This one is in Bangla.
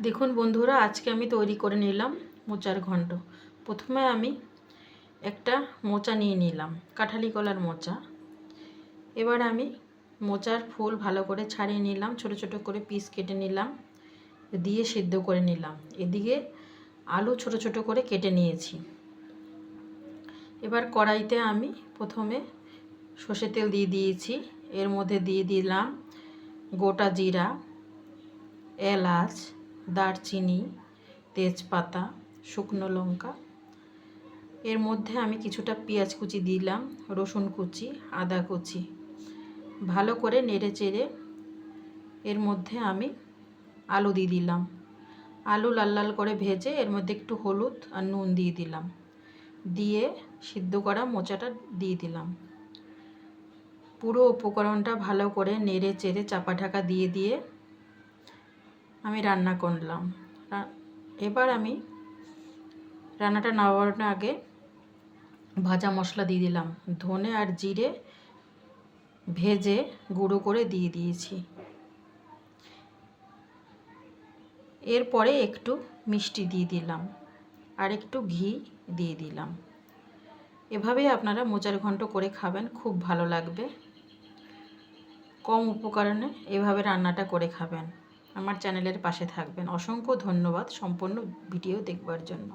দেখুন বন্ধুরা, আজকে আমি তৈরি করে নিলাম মোচার ঘন্ট। প্রথমে আমি একটা মোচা নিয়ে নিলাম, কাঁঠালি কলার মোচা। এবার আমি মোচার ফুল ভালো করে ছাড়িয়ে নিলাম, ছোট ছোট করে পিস কেটে নিলাম, দিয়ে সিদ্ধ করে নিলাম। এদিকে আলু ছোট ছোট করে কেটে নিয়েছি। এবার কড়াইতে আমি প্রথমে সর্ষের তেল দিয়ে দিয়েছি। এর মধ্যে দিয়ে দিলাম গোটা জিরা, এলাচ, দারচিনি, তেজপাতা, শুকনো লঙ্কা। এর মধ্যে আমি কিছুটা পেঁয়াজ কুচি দিলাম, রসুন কুচি, আদা কুচি। ভালো করে নেড়ে চেড়ে এর মধ্যে আমি আলু দিয়ে দিলাম। আলু লাল লাল করে ভেজে এর মধ্যে একটু হলুদ আর নুন দিয়ে দিলাম, দিয়ে সিদ্ধ করা মোচাটা দিয়ে দিলাম। পুরো উপকরণটা ভালো করে নেড়ে চেড়ে চাপা ঢাকা দিয়ে দিয়ে আমি রান্না করলাম। এবার আমি রান্নাটা নামানোর আগে ভাজা মশলা দিয়ে দিলাম, ধনে আর জিরে ভেজে গুঁড়ো করে দিয়ে দিয়েছি। এরপরে একটু মিষ্টি দিয়ে দিলাম আর একটু ঘি দিয়ে দিলাম। এভাবেই আপনারা মোচার ঘন্ট করে খাবেন, খুব ভালো লাগবে। কম উপকরণে এভাবে রান্নাটা করে খাবেন। আমার চ্যানেলের পাশে থাকবেন। অসংখ্য ধন্যবাদ সম্পূর্ণ ভিডিও দেখবার জন্য।